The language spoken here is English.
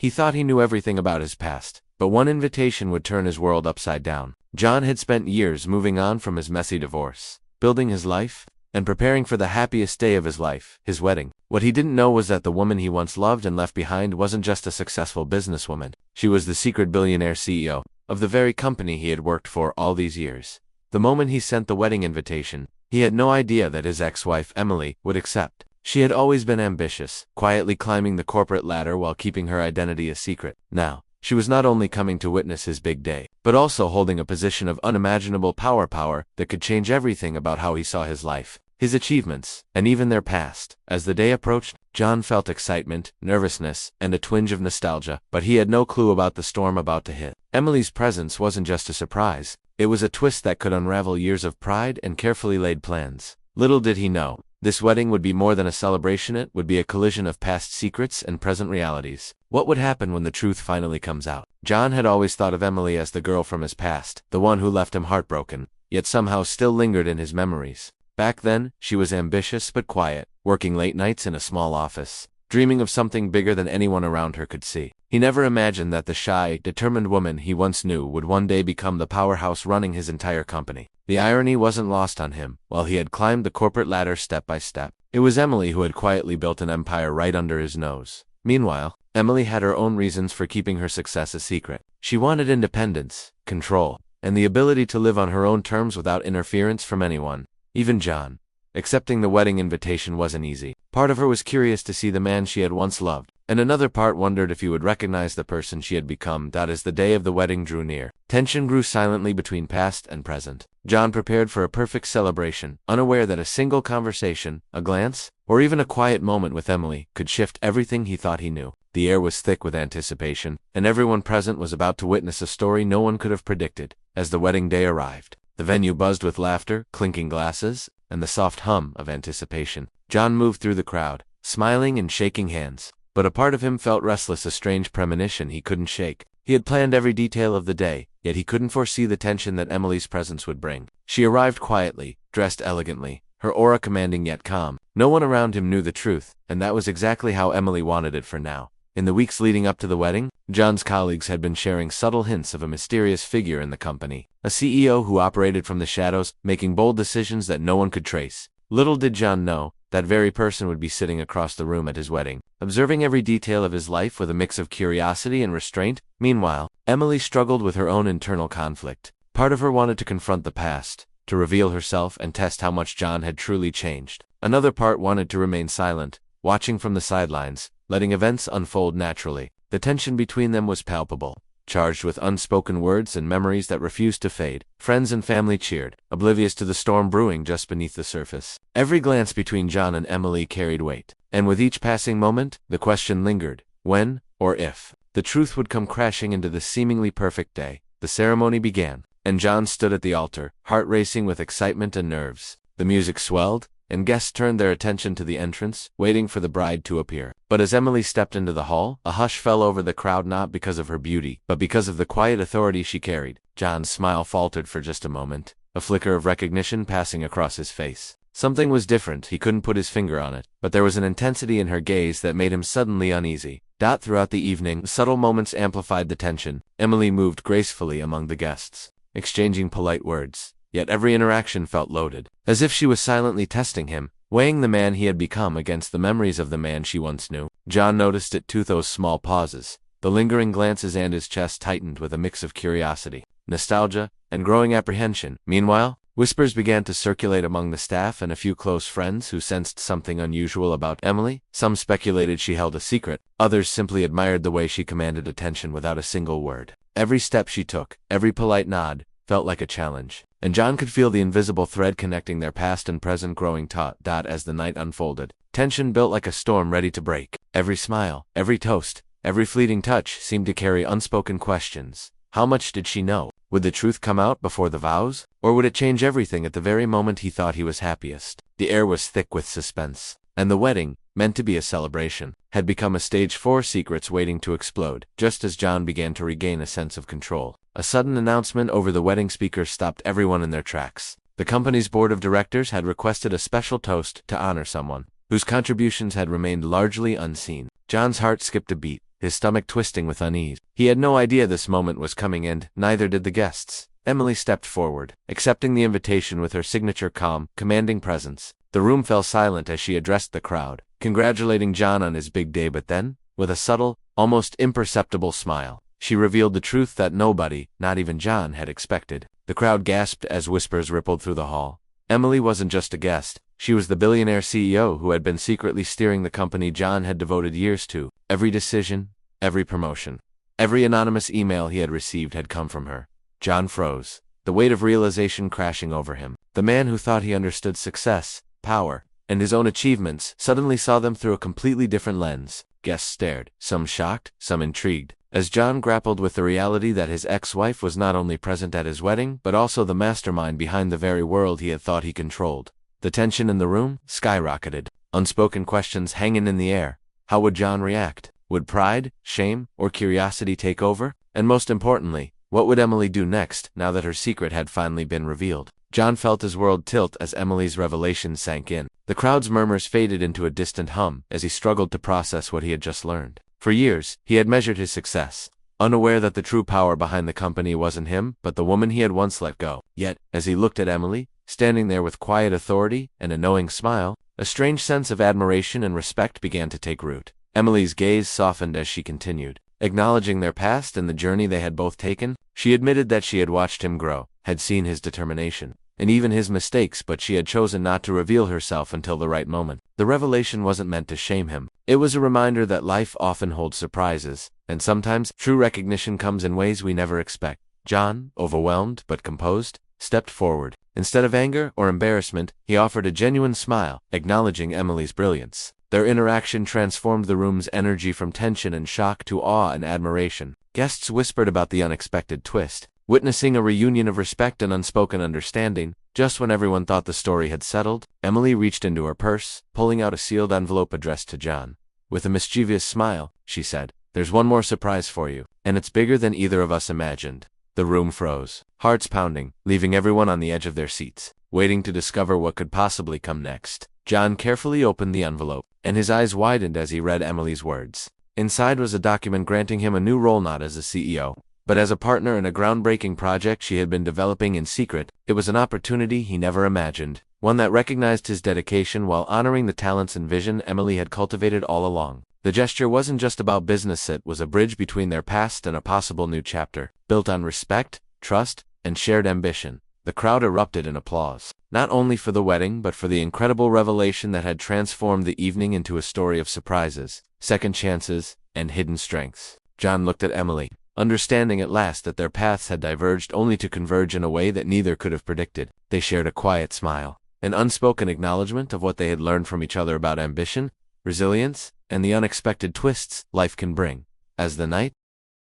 He thought he knew everything about his past, but one invitation would turn his world upside down. John had spent years moving on from his messy divorce, building his life, and preparing for the happiest day of his life, his wedding. What he didn't know was that the woman he once loved and left behind wasn't just a successful businesswoman. She was the secret billionaire CEO of the very company he had worked for all these years. The moment he sent the wedding invitation, he had no idea that his ex-wife, Emily, would accept. She had always been ambitious, quietly climbing the corporate ladder while keeping her identity a secret. Now, she was not only coming to witness his big day, but also holding a position of unimaginable power that could change everything about how he saw his life, his achievements, and even their past. As the day approached, John felt excitement, nervousness, and a twinge of nostalgia, but he had no clue about the storm about to hit. Emily's presence wasn't just a surprise, it was a twist that could unravel years of pride and carefully laid plans. Little did he know, this wedding would be more than a celebration, it would be a collision of past secrets and present realities. What would happen when the truth finally comes out? John had always thought of Emily as the girl from his past, the one who left him heartbroken, yet somehow still lingered in his memories. Back then, she was ambitious but quiet, working late nights in a small office, dreaming of something bigger than anyone around her could see. He never imagined that the shy, determined woman he once knew would one day become the powerhouse running his entire company. The irony wasn't lost on him. While he had climbed the corporate ladder step by step, it was Emily who had quietly built an empire right under his nose. Meanwhile, Emily had her own reasons for keeping her success a secret. She wanted independence, control, and the ability to live on her own terms without interference from anyone, even John. Accepting the wedding invitation wasn't easy. Part of her was curious to see the man she had once loved, and another part wondered if he would recognize the person she had become. As the day of the wedding drew near, tension grew silently between past and present. John prepared for a perfect celebration, unaware that a single conversation, a glance, or even a quiet moment with Emily could shift everything he thought he knew. The air was thick with anticipation, and everyone present was about to witness a story no one could have predicted. As the wedding day arrived, the venue buzzed with laughter, clinking glasses, and the soft hum of anticipation. John moved through the crowd, smiling and shaking hands, but a part of him felt restless, a strange premonition he couldn't shake. He had planned every detail of the day, yet he couldn't foresee the tension that Emily's presence would bring. She arrived quietly, dressed elegantly, her aura commanding yet calm. No one around him knew the truth, and that was exactly how Emily wanted it for now. In the weeks leading up to the wedding, John's colleagues had been sharing subtle hints of a mysterious figure in the company, a CEO who operated from the shadows, making bold decisions that no one could trace. Little did John know, that very person would be sitting across the room at his wedding, observing every detail of his life with a mix of curiosity and restraint. Meanwhile, Emily struggled with her own internal conflict. Part of her wanted to confront the past, to reveal herself and test how much John had truly changed. Another part wanted to remain silent, watching from the sidelines, letting events unfold naturally. The tension between them was palpable, charged with unspoken words and memories that refused to fade. Friends and family cheered, oblivious to the storm brewing just beneath the surface. Every glance between John and Emily carried weight, and with each passing moment, the question lingered, when, or if, the truth would come crashing into this seemingly perfect day. The ceremony began, and John stood at the altar, heart racing with excitement and nerves. The music swelled, and guests turned their attention to the entrance, waiting for the bride to appear. But as Emily stepped into the hall, a hush fell over the crowd, not because of her beauty, but because of the quiet authority she carried. John's smile faltered for just a moment, a flicker of recognition passing across his face. Something was different, he couldn't put his finger on it, but there was an intensity in her gaze that made him suddenly uneasy. Throughout the evening, subtle moments amplified the tension. Emily moved gracefully among the guests, exchanging polite words. Yet every interaction felt loaded, as if she was silently testing him, weighing the man he had become against the memories of the man she once knew. John noticed it too, those small pauses, the lingering glances, and his chest tightened with a mix of curiosity, nostalgia, and growing apprehension. Meanwhile, whispers began to circulate among the staff and a few close friends who sensed something unusual about Emily. Some speculated she held a secret, others simply admired the way she commanded attention without a single word. Every step she took, every polite nod, felt like a challenge, and John could feel the invisible thread connecting their past and present growing taut. As the night unfolded, tension built like a storm ready to break. Every smile, every toast, every fleeting touch seemed to carry unspoken questions. How much did she know? Would the truth come out before the vows? Or would it change everything at the very moment he thought he was happiest? The air was thick with suspense, and the wedding, meant to be a celebration, had become a stage for secrets waiting to explode. Just as John began to regain a sense of control, a sudden announcement over the wedding speaker stopped everyone in their tracks. The company's board of directors had requested a special toast to honor someone whose contributions had remained largely unseen. John's heart skipped a beat, his stomach twisting with unease. He had no idea this moment was coming, and neither did the guests. Emily stepped forward, accepting the invitation with her signature calm, commanding presence. The room fell silent as she addressed the crowd, congratulating John on his big day, but then, with a subtle, almost imperceptible smile, she revealed the truth that nobody, not even John, had expected. The crowd gasped as whispers rippled through the hall. Emily wasn't just a guest, she was the billionaire CEO who had been secretly steering the company John had devoted years to. Every decision, every promotion, every anonymous email he had received had come from her. John froze, the weight of realization crashing over him. The man who thought he understood success, power, and his own achievements suddenly saw them through a completely different lens. Guests stared, some shocked, some intrigued, as John grappled with the reality that his ex-wife was not only present at his wedding but also the mastermind behind the very world he had thought he controlled. The tension in the room skyrocketed, unspoken questions hanging in the air. How would John react? Would pride, shame, or curiosity take over? And most importantly, what would Emily do next, now that her secret had finally been revealed? John felt his world tilt as Emily's revelation sank in. The crowd's murmurs faded into a distant hum as he struggled to process what he had just learned. For years, he had measured his success, unaware that the true power behind the company wasn't him, but the woman he had once let go. Yet, as he looked at Emily, standing there with quiet authority and a knowing smile, a strange sense of admiration and respect began to take root. Emily's gaze softened as she continued, acknowledging their past and the journey they had both taken. She admitted that she had watched him grow, had seen his determination, and even his mistakes, but she had chosen not to reveal herself until the right moment. The revelation wasn't meant to shame him. It was a reminder that life often holds surprises, and sometimes true recognition comes in ways we never expect. John, overwhelmed but composed, stepped forward. Instead of anger or embarrassment, he offered a genuine smile, acknowledging Emily's brilliance. Their interaction transformed the room's energy from tension and shock to awe and admiration. Guests whispered about the unexpected twist, witnessing a reunion of respect and unspoken understanding. Just when everyone thought the story had settled, Emily reached into her purse, pulling out a sealed envelope addressed to John. With a mischievous smile, she said, "There's one more surprise for you, and it's bigger than either of us imagined." The room froze, hearts pounding, leaving everyone on the edge of their seats, waiting to discover what could possibly come next. John carefully opened the envelope, and his eyes widened as he read Emily's words. Inside was a document granting him a new role, not as a CEO, but as a partner in a groundbreaking project she had been developing in secret. It was an opportunity he never imagined, one that recognized his dedication while honoring the talents and vision Emily had cultivated all along. The gesture wasn't just about business, it was a bridge between their past and a possible new chapter, built on respect, trust, and shared ambition. The crowd erupted in applause, not only for the wedding but for the incredible revelation that had transformed the evening into a story of surprises, second chances, and hidden strengths. John looked at Emily, understanding at last that their paths had diverged only to converge in a way that neither could have predicted. They shared a quiet smile, an unspoken acknowledgement of what they had learned from each other about ambition, resilience, and the unexpected twists life can bring. As the night,